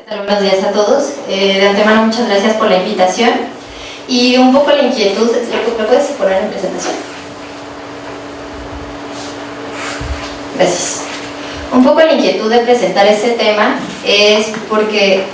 Buenos días a todos. De antemano, muchas gracias por la invitación. Y un poco la inquietud, ¿me puedes poner en presentación? Gracias. Un poco la inquietud de presentar este tema es porque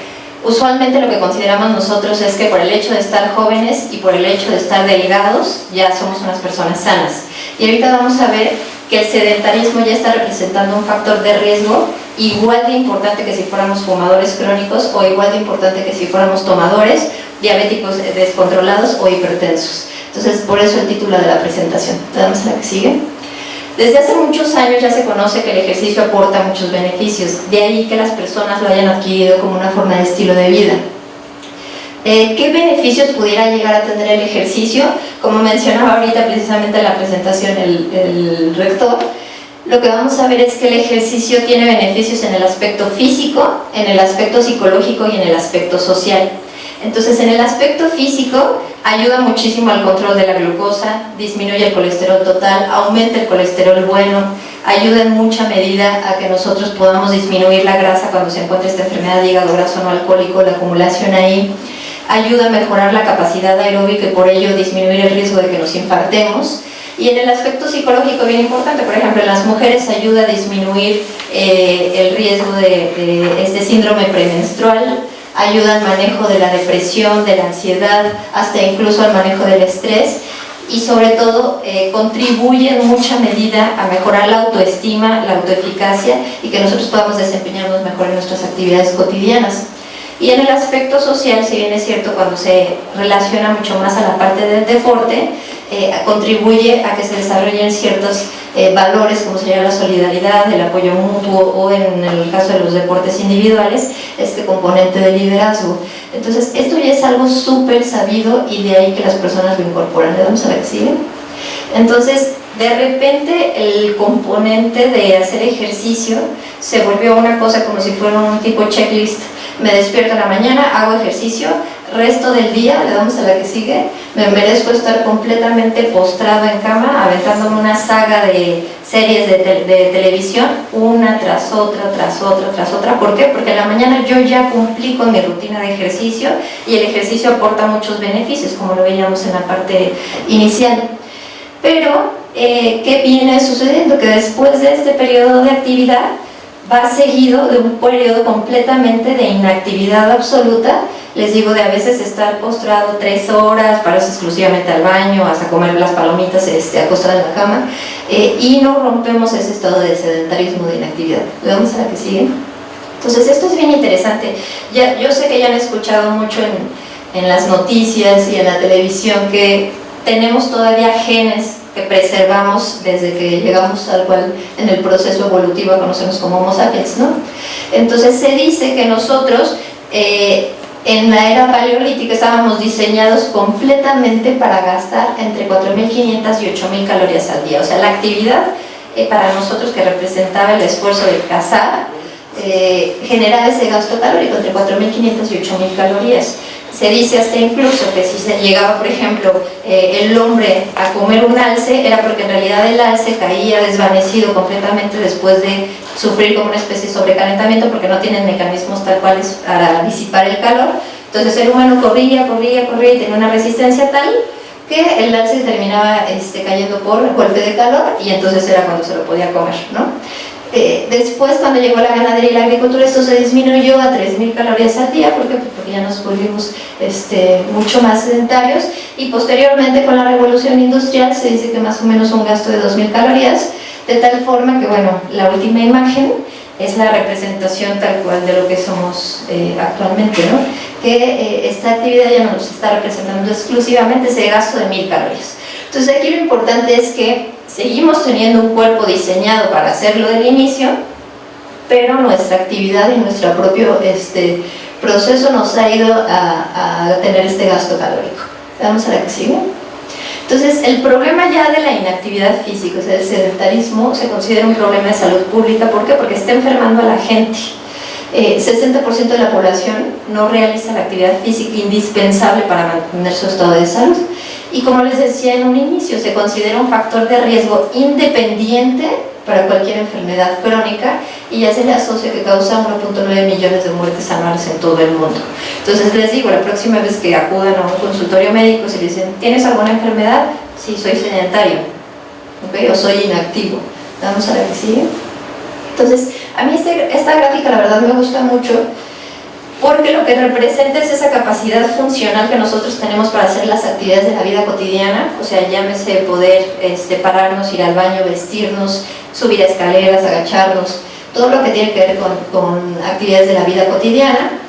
usualmente lo que consideramos nosotros es que por el hecho de estar jóvenes y por el hecho de estar delgados ya somos unas personas sanas. Y ahorita vamos a ver que el sedentarismo ya está representando un factor de riesgo igual de importante que si fuéramos fumadores crónicos o igual de importante que si fuéramos tomadores, diabéticos descontrolados o hipertensos. Entonces, por eso el título de la presentación. Vamos a la que sigue. Desde hace muchos años ya se conoce que el ejercicio aporta muchos beneficios, de ahí que las personas lo hayan adquirido como una forma de estilo de vida. ¿Qué beneficios pudiera llegar a tener el ejercicio? Como mencionaba ahorita precisamente en la presentación el rector, lo que vamos a ver es que el ejercicio tiene beneficios en el aspecto físico, en el aspecto psicológico y en el aspecto social. Entonces, en el aspecto físico ayuda muchísimo al control de la glucosa, disminuye el colesterol total, aumenta el colesterol bueno, ayuda en mucha medida a que nosotros podamos disminuir la grasa cuando se encuentra esta enfermedad de hígado graso no alcohólico, la acumulación ahí, ayuda a mejorar la capacidad aeróbica y por ello disminuir el riesgo de que nos infartemos. Y en el aspecto psicológico bien importante, por ejemplo, en las mujeres ayuda a disminuir el riesgo de este síndrome premenstrual, ayuda al manejo de la depresión, de la ansiedad, hasta incluso al manejo del estrés y sobre todo contribuye en mucha medida a mejorar la autoestima, la autoeficacia y que nosotros podamos desempeñarnos mejor en nuestras actividades cotidianas. Y en el aspecto social, si bien es cierto, cuando se relaciona mucho más a la parte del deporte, contribuye a que se desarrollen ciertos valores como sería la solidaridad, el apoyo mutuo o en el caso de los deportes individuales, este componente de liderazgo. Entonces, esto ya es algo súper sabido y de ahí que las personas lo incorporan. ¿Le vamos a ver qué sigue? Entonces, de repente el componente de hacer ejercicio se volvió una cosa como si fuera un tipo checklist. Me despierto en la mañana, hago ejercicio, resto del día, le damos a la que sigue, me merezco estar completamente postrado en cama, aventándome una saga de series de televisión, una tras otra, tras otra, tras otra. ¿Por qué? Porque en la mañana yo ya cumplí con mi rutina de ejercicio y el ejercicio aporta muchos beneficios, como lo veíamos en la parte inicial. Pero, ¿qué viene sucediendo? Que después de este periodo de actividad va seguido de un periodo completamente de inactividad absoluta, les digo, de a veces estar postrado 3 horas, pararse exclusivamente al baño, hasta comer las palomitas acostado en la cama, y no rompemos ese estado de sedentarismo, de inactividad. ¿Le vamos a la que sigue? Entonces, esto es bien interesante. Yo sé que ya han escuchado mucho en las noticias y en la televisión que tenemos todavía genes que preservamos desde que llegamos tal cual en el proceso evolutivo a conocernos como Homo sapiens, ¿no? Entonces se dice que nosotros en la era paleolítica estábamos diseñados completamente para gastar entre 4.500 y 8.000 calorías al día. O sea, la actividad para nosotros que representaba el esfuerzo de cazar generaba ese gasto calórico entre 4.500 y 8.000 calorías. Se dice hasta incluso que si se llegaba, por ejemplo, el hombre a comer un alce, era porque en realidad el alce caía desvanecido completamente después de sufrir como una especie de sobrecalentamiento porque no tienen mecanismos tal cuales para disipar el calor. Entonces el humano corría y tenía una resistencia tal que el alce terminaba cayendo por golpe de calor y entonces era cuando se lo podía comer, ¿no? Después, cuando llegó la ganadería y la agricultura, esto se disminuyó a 3.000 calorías al día. ¿Por qué? Porque ya nos volvimos mucho más sedentarios y posteriormente con la revolución industrial se dice que más o menos un gasto de 2.000 calorías, de tal forma que, bueno, la última imagen es la representación tal cual de lo que somos actualmente, ¿no? Que esta actividad ya nos está representando exclusivamente ese gasto de 1.000 calorías. Entonces aquí lo importante es que seguimos teniendo un cuerpo diseñado para hacerlo del inicio, pero nuestra actividad y nuestro propio proceso nos ha ido a tener este gasto calórico. Vamos a la que sigue. Entonces, el problema ya de la inactividad física, o sea, el sedentarismo, se considera un problema de salud pública. ¿Por qué? Porque está enfermando a la gente. 60% de la población no realiza la actividad física indispensable para mantener su estado de salud. Y como les decía en un inicio, se considera un factor de riesgo independiente para cualquier enfermedad crónica y ya se le asocia que causa 1.9 millones de muertes anuales en todo el mundo. Entonces les digo, la próxima vez que acudan a un consultorio médico, si les dicen, ¿tienes alguna enfermedad? Sí, soy sedentario, ¿okay? O soy inactivo. Vamos a la que sigue. Entonces, a mí esta gráfica la verdad me gusta mucho porque lo que representa es esa capacidad funcional que nosotros tenemos para hacer las actividades de la vida cotidiana, o sea, llámese poder pararnos, ir al baño, vestirnos, subir escaleras, agacharnos, todo lo que tiene que ver con actividades de la vida cotidiana.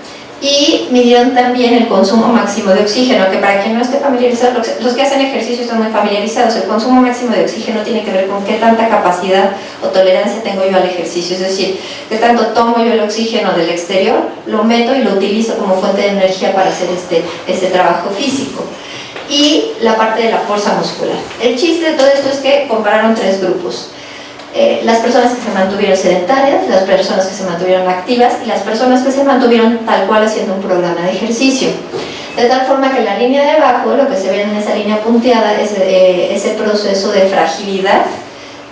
Y midieron también el consumo máximo de oxígeno, que para quien no esté familiarizado, los que hacen ejercicio están muy familiarizados. El consumo máximo de oxígeno tiene que ver con qué tanta capacidad o tolerancia tengo yo al ejercicio, es decir, qué tanto tomo yo el oxígeno del exterior, lo meto y lo utilizo como fuente de energía para hacer este trabajo físico. Y la parte de la fuerza muscular. El chiste de todo esto es que compararon tres grupos. Las personas que se mantuvieron sedentarias, las personas que se mantuvieron activas y las personas que se mantuvieron tal cual haciendo un programa de ejercicio. De tal forma que en la línea de abajo, lo que se ve en esa línea punteada es ese proceso de fragilidad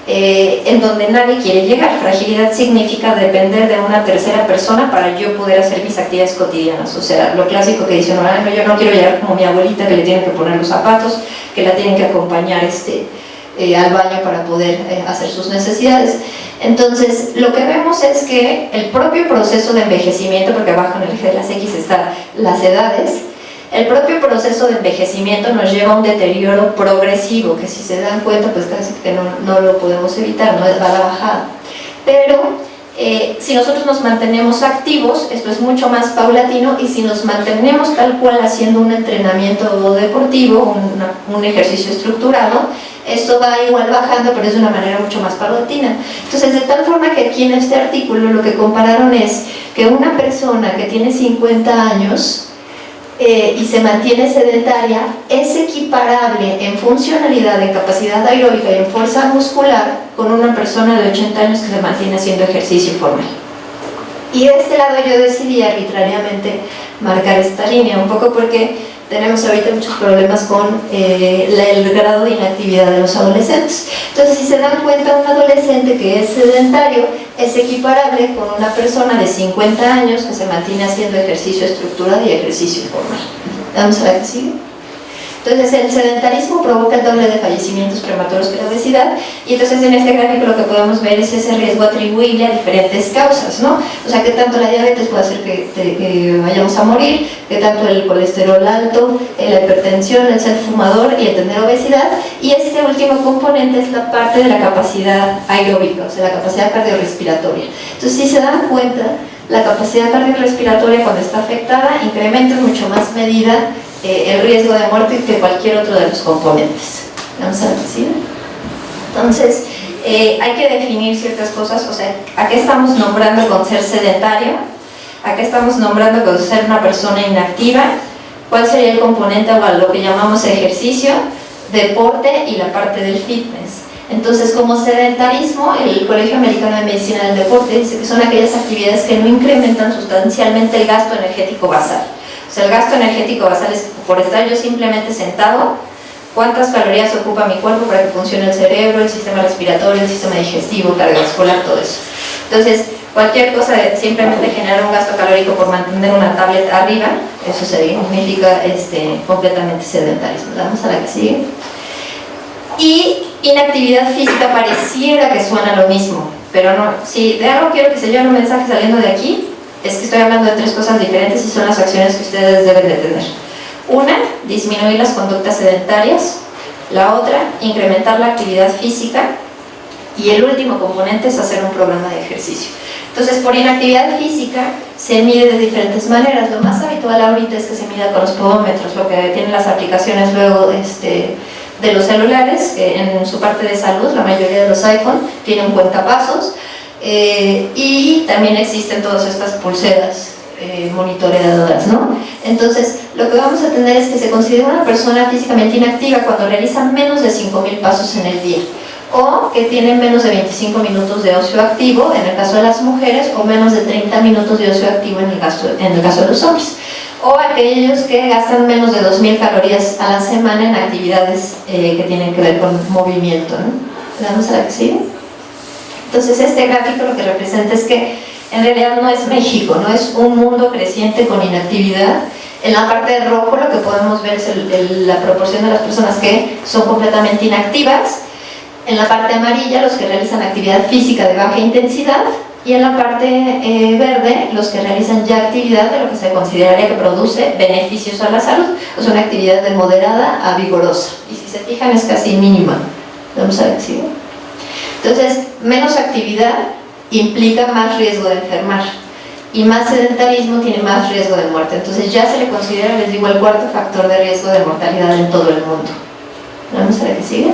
en donde nadie quiere llegar. Fragilidad significa depender de una tercera persona para yo poder hacer mis actividades cotidianas. O sea, lo clásico que dicen, no, yo no quiero llegar como mi abuelita que le tienen que poner los zapatos, que la tienen que acompañar al baño para poder hacer sus necesidades. Entonces, lo que vemos es que el propio proceso de envejecimiento, porque abajo en el eje de las X están las edades, el propio proceso de envejecimiento nos lleva a un deterioro progresivo, que si se dan cuenta, pues casi que no lo podemos evitar, no va a la bajada. Pero si nosotros nos mantenemos activos, esto es mucho más paulatino, y si nos mantenemos tal cual haciendo un entrenamiento deportivo, un ejercicio estructurado, esto va igual bajando, pero es de una manera mucho más paulatina. Entonces, de tal forma que aquí en este artículo lo que compararon es que una persona que tiene 50 años y se mantiene sedentaria es equiparable en funcionalidad, en capacidad aeróbica y en fuerza muscular con una persona de 80 años que se mantiene haciendo ejercicio formal. Y de este lado yo decidí arbitrariamente marcar esta línea, un poco porque tenemos ahorita muchos problemas con el grado de inactividad de los adolescentes. Entonces, si se dan cuenta, un adolescente que es sedentario es equiparable con una persona de 50 años que se mantiene haciendo ejercicio estructurado y ejercicio formal. Vamos a ver qué sigue. Entonces, el sedentarismo provoca el doble de fallecimientos prematuros que la obesidad, y entonces en este gráfico lo que podemos ver es ese riesgo atribuible a diferentes causas, ¿no? O sea, que tanto la diabetes puede hacer que vayamos a morir, que tanto el colesterol alto, la hipertensión, el ser fumador y el tener obesidad, y este último componente es la parte de la capacidad aeróbica, o sea, la capacidad cardiorrespiratoria. Entonces, si se dan cuenta, la capacidad cardiorrespiratoria cuando está afectada incrementa en mucho más medida el riesgo de muerte que cualquier otro de los componentes. Vamos a ver si. Entonces, hay que definir ciertas cosas, o sea, ¿a qué estamos nombrando con ser sedentario? ¿A qué estamos nombrando con ser una persona inactiva? ¿Cuál sería el componente o lo que llamamos ejercicio, deporte y la parte del fitness? Entonces, como sedentarismo, el Colegio Americano de Medicina del Deporte dice que son aquellas actividades que no incrementan sustancialmente el gasto energético basal. O sea, el gasto energético basal es por estar yo simplemente sentado, cuántas calorías ocupa mi cuerpo para que funcione el cerebro, el sistema respiratorio, el sistema digestivo, cardiovascular, todo eso. Entonces, cualquier cosa de simplemente generar un gasto calórico por mantener una tablet arriba, eso significa completamente sedentarismo. Vamos a la que sigue. Y inactividad física pareciera que suena lo mismo, pero no. Si de algo quiero que se lleve un mensaje saliendo de aquí, es que estoy hablando de tres cosas diferentes y son las acciones que ustedes deben de tener. Una, disminuir las conductas sedentarias. La otra, incrementar la actividad física. Y el último componente es hacer un programa de ejercicio. Entonces, por inactividad física se mide de diferentes maneras. Lo más habitual ahorita es que se mida con los podómetros, lo que tienen las aplicaciones luego de los celulares, que en su parte de salud, la mayoría de los iPhone tienen un cuentapasos. Y también existen todas estas pulseras monitoreadoras, ¿no? Entonces, lo que vamos a tener es que se considera una persona físicamente inactiva cuando realiza menos de 5,000 pasos en el día, o que tiene menos de 25 minutos de ocio activo, en el caso de las mujeres, o menos de 30 minutos de ocio activo en el caso de los hombres, o aquellos que gastan menos de 2,000 calorías a la semana en actividades que tienen que ver con movimiento, ¿no? Vamos a la que sigue. Entonces este gráfico lo que representa es que en realidad no es México, no es un mundo creciente con inactividad. En la parte de rojo lo que podemos ver es la proporción de las personas que son completamente inactivas. En la parte amarilla los que realizan actividad física de baja intensidad. Y en la parte verde, los que realizan ya actividad de lo que se consideraría que produce beneficios a la salud, o sea, una actividad de moderada a vigorosa. Y si se fijan, es casi mínima. Vamos a ver si sigue. Entonces, menos actividad implica más riesgo de enfermar. Y más sedentarismo tiene más riesgo de muerte. Entonces, ya se le considera, les digo, el cuarto factor de riesgo de mortalidad en todo el mundo. Vamos a ver qué sigue.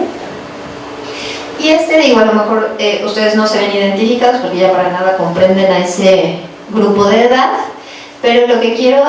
Y digo, a lo mejor ustedes no se ven identificados porque ya para nada comprenden a ese grupo de edad, pero lo que quiero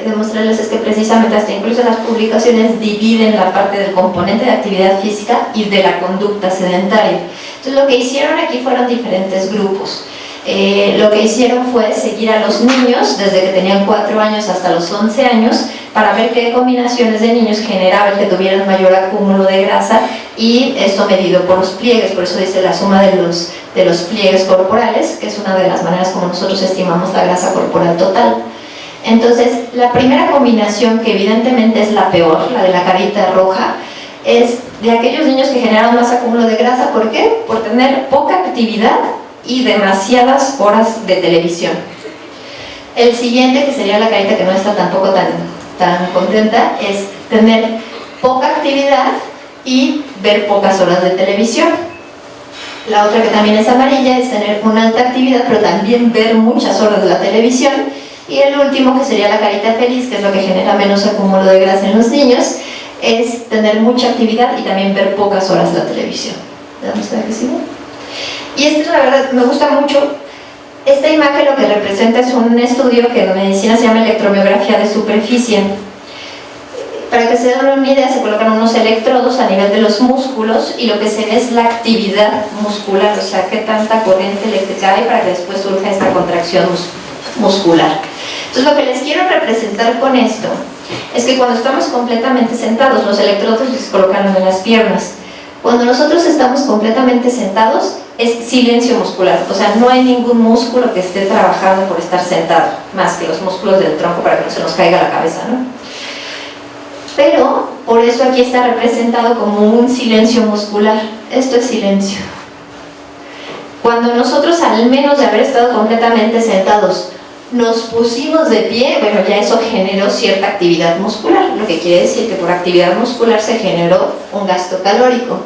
demostrarles es que precisamente hasta incluso las publicaciones dividen la parte del componente de actividad física y de la conducta sedentaria. Entonces lo que hicieron aquí fueron diferentes grupos. Lo que hicieron fue seguir a los niños desde que tenían 4 años hasta los 11 años para ver qué combinaciones de niños generaban que tuvieran mayor acúmulo de grasa, y esto medido por los pliegues, por eso dice la suma de los pliegues corporales, que es una de las maneras como nosotros estimamos la grasa corporal total. Entonces, la primera combinación, que evidentemente es la peor, la de la carita roja, es de aquellos niños que generaron más acúmulo de grasa. ¿Por qué? Por tener poca actividad y demasiadas horas de televisión. El siguiente, que sería la carita que no está tampoco tan contenta, es tener poca actividad y ver pocas horas de televisión. La otra, que también es amarilla, es tener una alta actividad pero también ver muchas horas de la televisión. Y el último, que sería la carita feliz, que es lo que genera menos acúmulo de grasa en los niños, es tener mucha actividad y también ver pocas horas de la televisión. Vamos a ver qué sigue. Y la verdad me gusta mucho. Esta imagen lo que representa es un estudio que en medicina se llama electromiografía de superficie. Para que se den una idea, se colocan unos electrodos a nivel de los músculos y lo que se ve es la actividad muscular, o sea, qué tanta corriente eléctrica hay para que después surja esta contracción muscular. Entonces, lo que les quiero representar con esto es que cuando estamos completamente sentados, los electrodos se colocan en las piernas. Cuando nosotros estamos completamente sentados, es silencio muscular, o sea, no hay ningún músculo que esté trabajando por estar sentado, más que los músculos del tronco para que no se nos caiga la cabeza, ¿no? Pero, por eso aquí está representado como un silencio muscular. Esto es silencio. Cuando nosotros, al menos de haber estado completamente sentados, nos pusimos de pie, bueno, ya eso generó cierta actividad muscular, lo que quiere decir que por actividad muscular se generó un gasto calórico.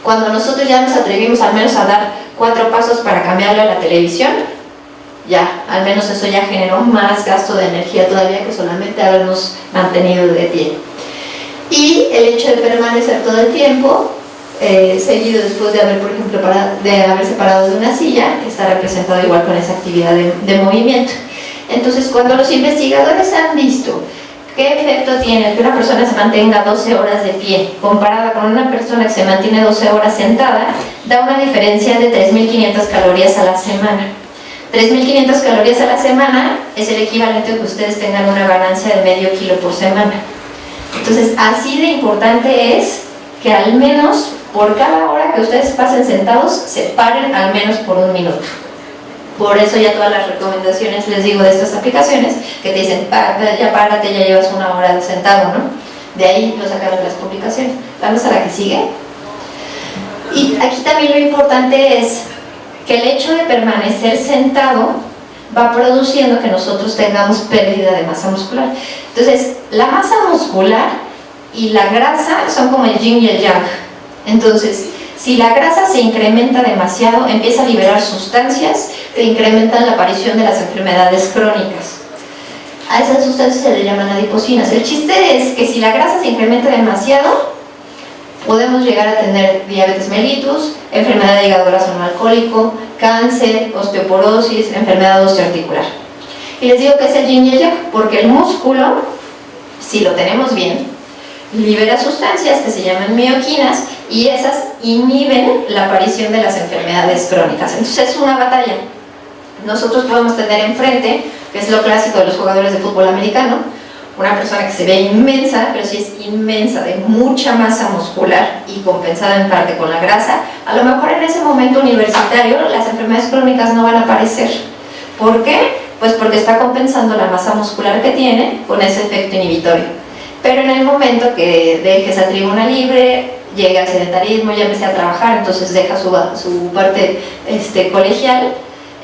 Cuando nosotros ya nos atrevimos al menos a dar 4 pasos para cambiarle a la televisión, ya, al menos eso ya generó más gasto de energía todavía que solamente habernos mantenido de pie. Y el hecho de permanecer todo el tiempo, seguido después de haber, por ejemplo, de haberse parado de una silla, está representado igual con esa actividad de movimiento. Entonces, cuando los investigadores han visto qué efecto tiene que una persona se mantenga 12 horas de pie comparada con una persona que se mantiene 12 horas sentada, da una diferencia de 3.500 calorías a la semana. 3.500 calorías a la semana es el equivalente a que ustedes tengan una ganancia de medio kilo por semana. Entonces, así de importante es que al menos por cada hora que ustedes pasen sentados, se paren al menos por 1 minuto. Por eso ya todas las recomendaciones, les digo, de estas aplicaciones, que te dicen, ya párate, ya llevas 1 hora sentado, ¿no? De ahí lo sacaron las publicaciones. Vamos a la que sigue. Y aquí también lo importante es que el hecho de permanecer sentado va produciendo que nosotros tengamos pérdida de masa muscular. Entonces, la masa muscular y la grasa son como el yin y el yang. Entonces, si la grasa se incrementa demasiado, empieza a liberar sustancias que incrementan la aparición de las enfermedades crónicas. A esas sustancias se le llaman adiposinas. El chiste es que si la grasa se incrementa demasiado, podemos llegar a tener diabetes mellitus, enfermedad de hígado graso no alcohólico, cáncer, osteoporosis, enfermedad osteoarticular. Y les digo que es el yin y el yang, porque el músculo, si lo tenemos bien, libera sustancias que se llaman mioquinas y esas inhiben la aparición de las enfermedades crónicas. Entonces es una batalla. Nosotros podemos tener enfrente, que es lo clásico de los jugadores de fútbol americano, una persona que se ve inmensa, pero sí es inmensa, de mucha masa muscular y compensada en parte con la grasa, a lo mejor en ese momento universitario las enfermedades crónicas no van a aparecer. ¿Por qué? Pues porque está compensando la masa muscular que tiene con ese efecto inhibitorio. Pero en el momento que deje esa tribuna libre, llega al sedentarismo, ya empecé a trabajar, entonces deja su parte colegial,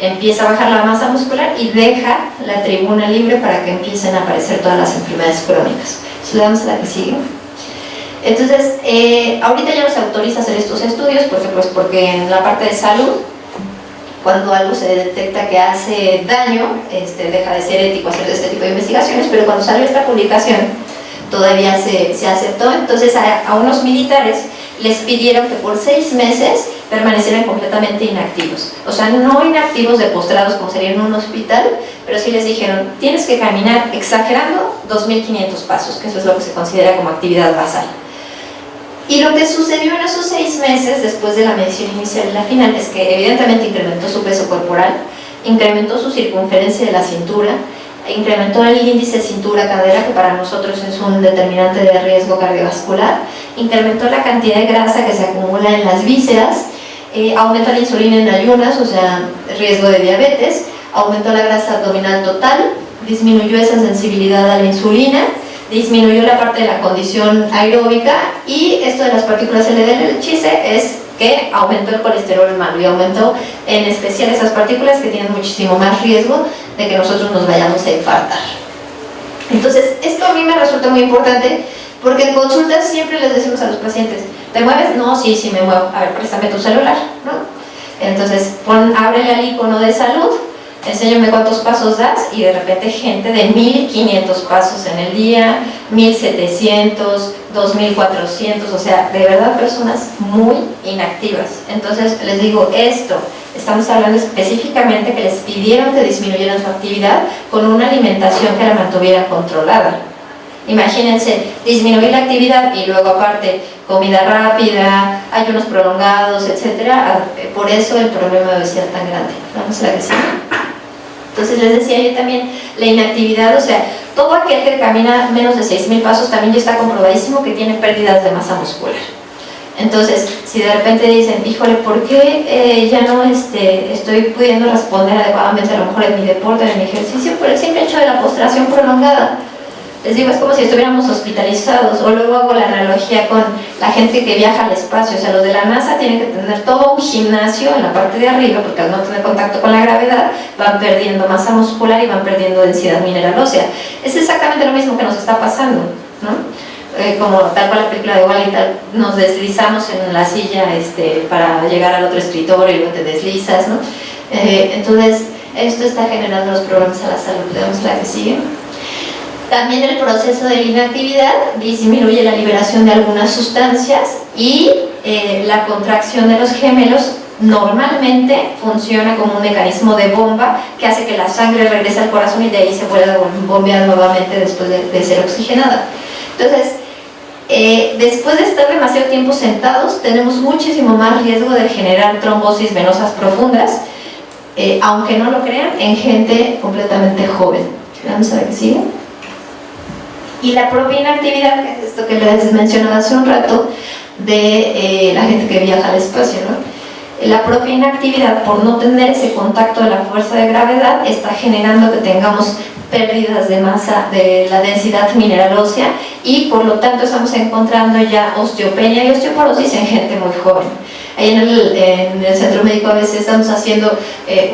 empieza a bajar la masa muscular y deja la tribuna libre para que empiecen a aparecer todas las enfermedades crónicas. Entonces, le damos a la que sigue. Entonces, ahorita ya no se autoriza hacer estos estudios porque en la parte de salud, cuando algo se detecta que hace daño, deja de ser ético hacer este tipo de investigaciones, pero cuando salió esta publicación todavía se aceptó. Entonces a unos militares les pidieron que por 6 meses permanecieran completamente inactivos, o sea, no inactivos de postrados como sería en un hospital, pero sí les dijeron, tienes que caminar, exagerando, 2.500 pasos, que eso es lo que se considera como actividad basal. Y lo que sucedió en esos 6 meses, después de la medición inicial y la final, es que evidentemente incrementó su peso corporal, incrementó su circunferencia de la cintura, incrementó el índice cintura-cadera, que para nosotros es un determinante de riesgo cardiovascular, incrementó la cantidad de grasa que se acumula en las vísceras, aumentó la insulina en ayunas, o sea, riesgo de diabetes, aumentó la grasa abdominal total, disminuyó esa sensibilidad a la insulina, disminuyó la parte de la condición aeróbica, y esto de las partículas LDL, el chiste es que aumentó el colesterol malo y aumentó en especial esas partículas que tienen muchísimo más riesgo de que nosotros nos vayamos a infartar. Entonces, esto a mí me resulta muy importante porque en consultas siempre les decimos a los pacientes, ¿te mueves? No, sí me muevo. A ver, préstame tu celular, ¿no? Entonces, ábrele al icono de salud, enséñame cuántos pasos das, y de repente gente de 1.500 pasos en el día, 1.700, 2.400, o sea, de verdad personas muy inactivas. Entonces les digo esto, estamos hablando específicamente que les pidieron que disminuyeran su actividad con una alimentación que la mantuviera controlada. Imagínense, disminuir la actividad y luego aparte comida rápida, ayunos prolongados, etcétera. Por eso el problema de obesidad tan grande. Vamos a la que sigue. Entonces les decía yo también, la inactividad, o sea, todo aquel que camina menos de 6.000 pasos también ya está comprobadísimo que tiene pérdidas de masa muscular. Entonces, si de repente dicen, híjole, ¿por qué ya no estoy pudiendo responder adecuadamente a lo mejor en mi deporte, en mi ejercicio? Por el simple hecho de la postración prolongada. Les digo, es como si estuviéramos hospitalizados. O luego hago la analogía con la gente que viaja al espacio, o sea, los de la NASA tienen que tener todo un gimnasio en la parte de arriba, porque al no tener contacto con la gravedad van perdiendo masa muscular y van perdiendo densidad mineral ósea. Es exactamente lo mismo que nos está pasando, ¿no? Como tal cual la película de Wall-E, nos deslizamos en la silla para llegar al otro escritorio y luego te deslizas, ¿no? Entonces esto está generando los problemas a la salud. Le damos la que sigue. También el proceso de inactividad disminuye la liberación de algunas sustancias y la contracción de los gemelos normalmente funciona como un mecanismo de bomba que hace que la sangre regrese al corazón y de ahí se vuelva a bombear nuevamente después de ser oxigenada. Entonces, después de estar demasiado tiempo sentados, tenemos muchísimo más riesgo de generar trombosis venosas profundas, aunque no lo crean, en gente completamente joven. Vamos a ver qué sigue. Y la propia inactividad, que es esto que les mencionaba hace un rato, de la gente que viaja al espacio, ¿no? La propia inactividad, por no tener ese contacto de la fuerza de gravedad, está generando que tengamos pérdidas de masa de la densidad mineral ósea y por lo tanto estamos encontrando ya osteopenia y osteoporosis en gente muy joven. Ahí en el centro médico a veces estamos haciendo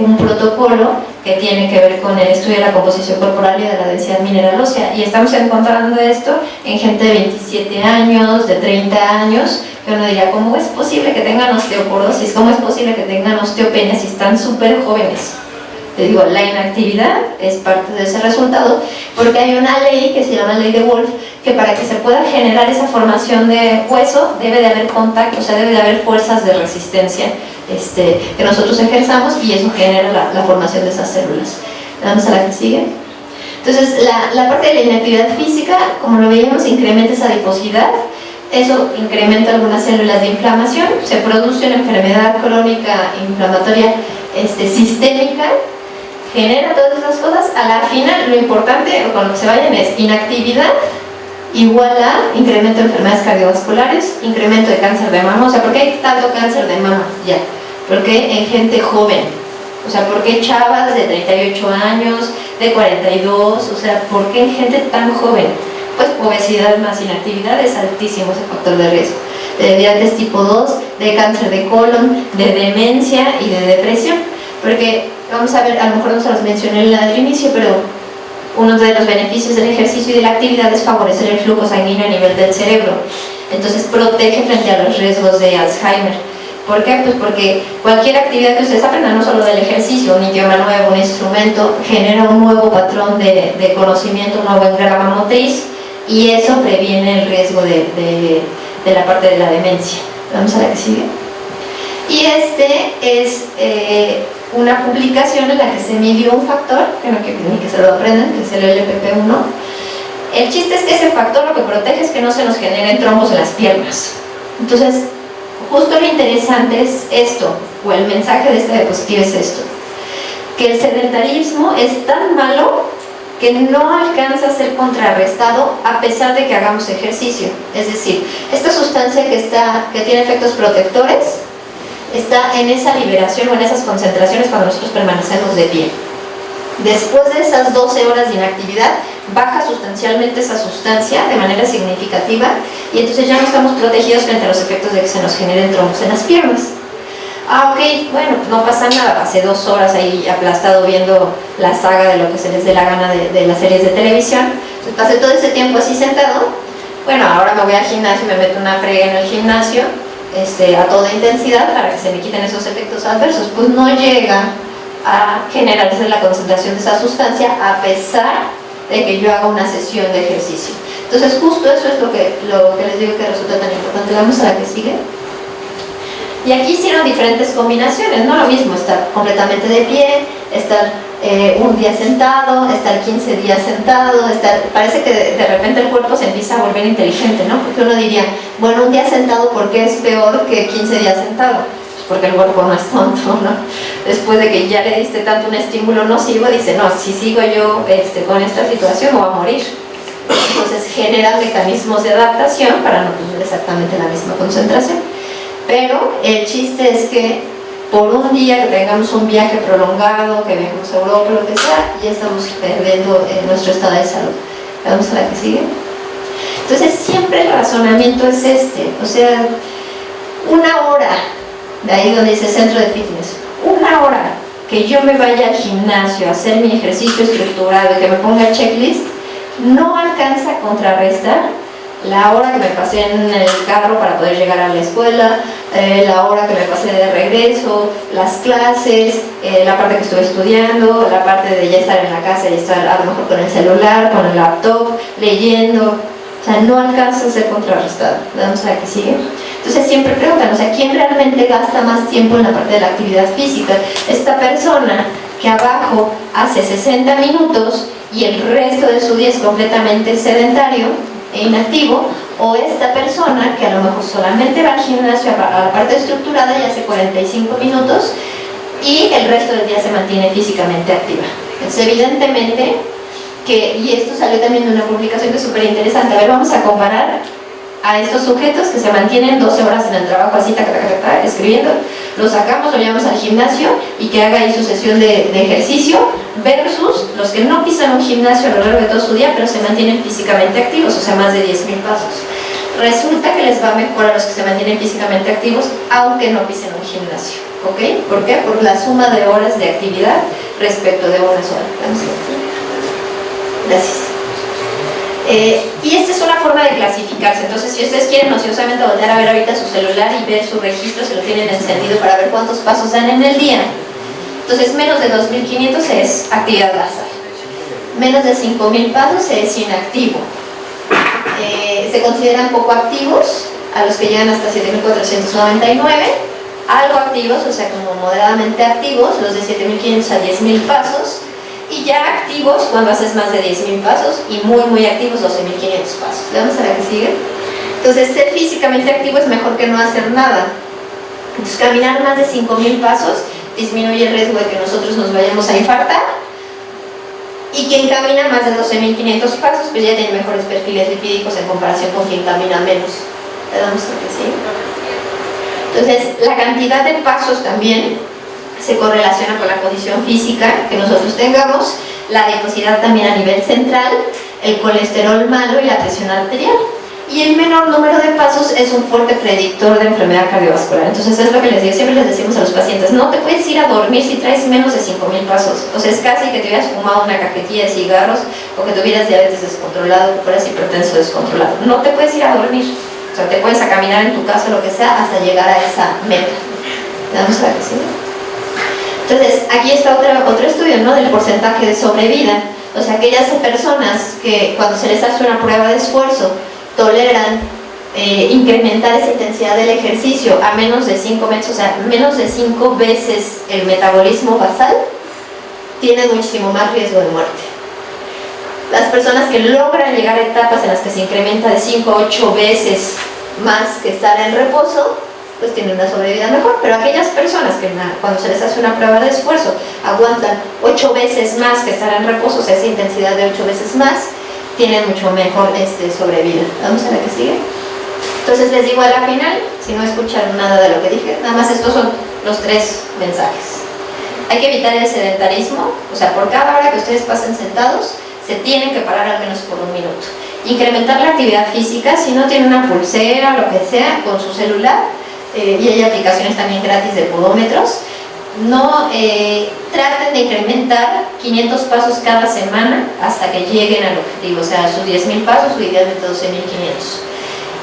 un protocolo que tiene que ver con el estudio de la composición corporal y de la densidad mineral ósea, y estamos encontrando esto en gente de 27 años, de 30 años, que uno diría, ¿cómo es posible que tengan osteoporosis? ¿Cómo es posible que tengan osteopenia si están súper jóvenes? Te digo, la inactividad es parte de ese resultado, porque hay una ley que se llama ley de Wolff, que para que se pueda generar esa formación de hueso debe de haber contacto, o sea, debe de haber fuerzas de resistencia que nosotros ejerzamos, y eso genera la formación de esas células. Vamos a la que sigue. Entonces, la parte de la inactividad física, como lo veíamos, incrementa esa adiposidad, eso incrementa algunas células de inflamación, se produce una enfermedad crónica inflamatoria sistémica, genera todas esas cosas. A la final, lo importante, o con lo que se vayan, es inactividad igual a incremento de enfermedades cardiovasculares, incremento de cáncer de mama. O sea, ¿por qué hay tanto cáncer de mama? Ya, porque en gente joven. O sea, ¿por qué chavas de 38 años, de 42? O sea, ¿por qué en gente tan joven? Pues obesidad más inactividad es altísimo ese factor de riesgo. De diabetes tipo 2, de cáncer de colon, de demencia y de depresión. Porque, vamos a ver, a lo mejor no se los mencioné al inicio, pero uno de los beneficios del ejercicio y de la actividad es favorecer el flujo sanguíneo a nivel del cerebro. Entonces protege frente a los riesgos de Alzheimer. ¿Por qué? Pues porque cualquier actividad que ustedes aprendan, no solo del ejercicio, un idioma nuevo, un instrumento, genera un nuevo patrón de conocimiento, un nuevo engrama motriz, y eso previene el riesgo de la parte de la demencia. Vamos a la que sigue. Y este es una publicación en la que se midió un factor, que no quiero ni que se lo aprendan, que es el LPP1. El chiste es que ese factor lo que protege es que no se nos generen trombos en las piernas. Entonces, justo lo interesante es esto, o el mensaje de esta diapositiva es esto, que el sedentarismo es tan malo que no alcanza a ser contrarrestado a pesar de que hagamos ejercicio. Es decir, esta sustancia que tiene efectos protectores está en esa liberación o en esas concentraciones cuando nosotros permanecemos de pie. Después de esas 12 horas de inactividad, baja sustancialmente esa sustancia de manera significativa y entonces ya no estamos protegidos frente a los efectos de que se nos generen trombos en las piernas. Ah, ok, bueno, no pasa nada, pasé 2 horas ahí aplastado viendo la saga de lo que se les dé la gana de las series de televisión, entonces pasé todo ese tiempo así sentado. Bueno, ahora me voy al gimnasio y me meto una frega en el gimnasio a toda intensidad para que se me quiten esos efectos adversos. Pues no llega a generarse la concentración de esa sustancia a pesar de que yo haga una sesión de ejercicio. Entonces justo eso es lo que les digo que resulta tan importante. Vamos a la que sigue. Y aquí hicieron diferentes combinaciones, no lo mismo estar completamente de pie, estar un día sentado, estar 15 días sentado, parece que de repente el cuerpo se empieza a volver inteligente, ¿no? Porque uno diría, bueno, un día sentado, ¿por qué es peor que 15 días sentado? Pues porque el cuerpo no es tonto, ¿no? Después de que ya le diste tanto un estímulo nocivo, dice, no, si sigo yo con esta situación, voy a morir. Entonces genera mecanismos de adaptación para no tener exactamente la misma concentración. Pero el chiste es que por un día que tengamos un viaje prolongado, que viajemos a Europa, lo que sea, ya estamos perdiendo nuestro estado de salud. Vamos a la que sigue. Entonces siempre el razonamiento es o sea, 1 hora, de ahí donde dice centro de fitness, 1 hora que yo me vaya al gimnasio a hacer mi ejercicio estructurado y que me ponga checklist, no alcanza a contrarrestar la hora que me pasé en el carro para poder llegar a la escuela, la hora que me pasé de regreso, las clases, la parte que estuve estudiando, la parte de ya estar en la casa y estar a lo mejor con el celular, con el laptop, leyendo. O sea, no alcanza a ser contrarrestado. Vamos a la que sigue. Entonces siempre preguntan, o sea, ¿quién realmente gasta más tiempo en la parte de la actividad física? Esta persona que abajo hace 60 minutos y el resto de su día es completamente sedentario e inactivo, o esta persona que a lo mejor solamente va al gimnasio a la parte estructurada y hace 45 minutos y el resto del día se mantiene físicamente activa. Entonces evidentemente y esto salió también de una publicación que es súper interesante. A ver, vamos a comparar a estos sujetos que se mantienen 12 horas en el trabajo así, escribiendo, lo sacamos, lo llevamos al gimnasio y que haga ahí su sesión de ejercicio, versus los que no pisan un gimnasio a lo largo de todo su día, pero se mantienen físicamente activos, o sea, más de 10.000 pasos. Resulta que les va mejor a los que se mantienen físicamente activos, aunque no pisen un gimnasio, ¿ok? ¿Por qué? Por la suma de horas de actividad respecto de una sola. Gracias. Y esta es una forma de clasificarse. Entonces, si ustedes quieren ociosamente voltear a ver ahorita su celular y ver su registro, si lo tienen encendido para ver cuántos pasos dan en el día. Entonces, menos de 2.500 es actividad basal. Menos de 5.000 pasos es inactivo. Se consideran poco activos a los que llegan hasta 7.499. Algo activos, o sea, como moderadamente activos, los de 7.500 a 10.000 pasos. Y ya activos cuando haces más de 10.000 pasos y muy activos 12.500 pasos. ¿Le vamos a la que sigue? Entonces ser físicamente activo es mejor que no hacer nada. Entonces caminar más de 5.000 pasos disminuye el riesgo de que nosotros nos vayamos a infartar Y quien camina más de 12.500 pasos, pues ya tiene mejores perfiles lipídicos en comparación con quien camina menos. ¿Te damos que sí? Entonces, la cantidad de pasos también se correlaciona con la condición física que nosotros tengamos, la adiposidad también a nivel central, el colesterol malo y la presión arterial. Y el menor número de pasos es un fuerte predictor de enfermedad cardiovascular. Entonces es lo que les digo, siempre les decimos a los pacientes, no te puedes ir a dormir si traes menos de 5.000 pasos. O sea, es casi que te hubieras fumado una cajetilla de cigarros o que tuvieras diabetes descontrolado, que fueras hipertenso descontrolado. No te puedes ir a dormir. O sea, te puedes a caminar en tu casa, lo que sea, hasta llegar a esa meta. ¿Vamos a ver si no? Entonces, aquí está otro estudio, ¿no? Del porcentaje de sobrevida. O sea, aquellas personas que cuando se les hace una prueba de esfuerzo toleran incrementar esa intensidad del ejercicio a menos de 5 metros, o sea, menos de 5 veces el metabolismo basal, tienen muchísimo más riesgo de muerte. Las personas que logran llegar a etapas en las que se incrementa de 5 a 8 veces más que estar en reposo, pues tienen una sobrevida mejor, pero aquellas personas que cuando se les hace una prueba de esfuerzo aguantan 8 veces más que estar en reposo, o sea, esa intensidad de 8 veces más, tienen mucho mejor sobrevida. Vamos a la que sigue. Entonces les digo a la final, si no escucharon nada de lo que dije, nada más estos son los 3 mensajes. Hay que evitar el sedentarismo, o sea, por cada hora que ustedes pasen sentados, se tienen que parar al menos por 1 minuto. Incrementar la actividad física, si no tienen una pulsera, lo que sea, con su celular, y hay aplicaciones también gratis de podómetros, no traten de incrementar 500 pasos cada semana hasta que lleguen al objetivo, o sea, sus 10.000 pasos, su idealmente 12.500.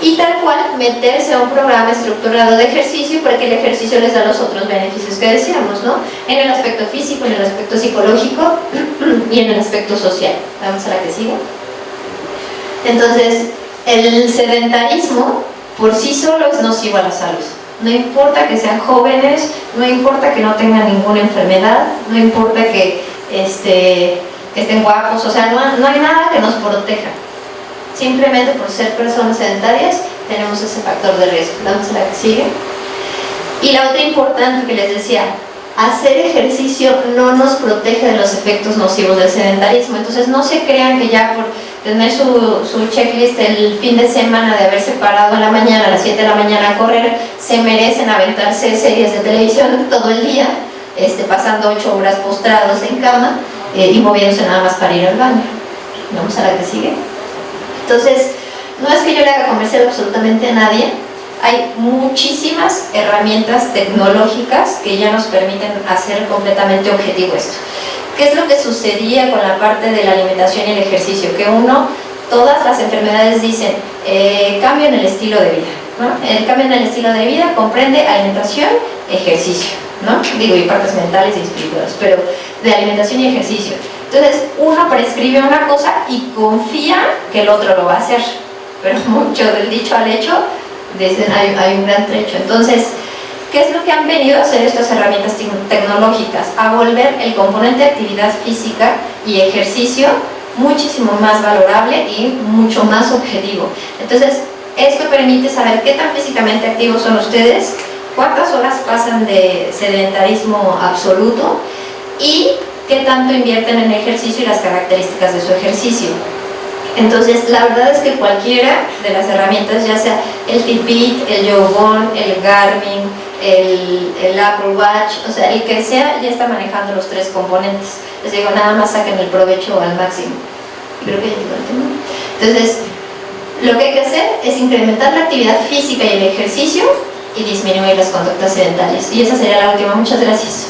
Y tal cual, meterse a un programa estructurado de ejercicio, porque el ejercicio les da los otros beneficios que decíamos, ¿no? En el aspecto físico, en el aspecto psicológico y en el aspecto social. Vamos a la que sigue. Entonces, el sedentarismo por sí solo es nocivo a la salud. No importa que sean jóvenes, no importa que no tengan ninguna enfermedad, no importa que estén guapos, o sea, no hay nada que nos proteja. Simplemente por ser personas sedentarias tenemos ese factor de riesgo. Vamos a la que sigue. Y la otra importante que les decía, hacer ejercicio no nos protege de los efectos nocivos del sedentarismo. Entonces no se crean que ya por tener su checklist el fin de semana de haberse parado en la mañana, a las 7 de la mañana a correr, se merecen aventarse series de televisión todo el día, pasando 8 horas postrados en cama y moviéndose nada más para ir al baño. Vamos a la que sigue. Entonces, no es que yo le haga comercial absolutamente a nadie, hay muchísimas herramientas tecnológicas que ya nos permiten hacer completamente objetivo esto. ¿Qué es lo que sucedía con la parte de la alimentación y el ejercicio? Que todas las enfermedades dicen, cambio en el estilo de vida, ¿no? El cambio en el estilo de vida comprende alimentación, ejercicio, ¿no? Digo, y partes mentales y espirituales, pero de alimentación y ejercicio. Entonces, uno prescribe una cosa y confía que el otro lo va a hacer, pero mucho del dicho al hecho, dicen, hay un gran trecho. Entonces, ¿qué es lo que han venido a hacer estas herramientas tecnológicas? A volver el componente de actividad física y ejercicio muchísimo más valorable y mucho más objetivo. Entonces, esto permite saber qué tan físicamente activos son ustedes, cuántas horas pasan de sedentarismo absoluto y qué tanto invierten en ejercicio y las características de su ejercicio. Entonces, la verdad es que cualquiera de las herramientas, ya sea el Fitbit, el Jawbone, el Garmin, el Apple Watch, o sea, el que sea, ya está manejando los 3 componentes. Les digo, nada más saquen el provecho al máximo. Creo que ya llegó el tema. Entonces, lo que hay que hacer es incrementar la actividad física y el ejercicio y disminuir las conductas sedentarias. Y esa sería la última. Muchas gracias.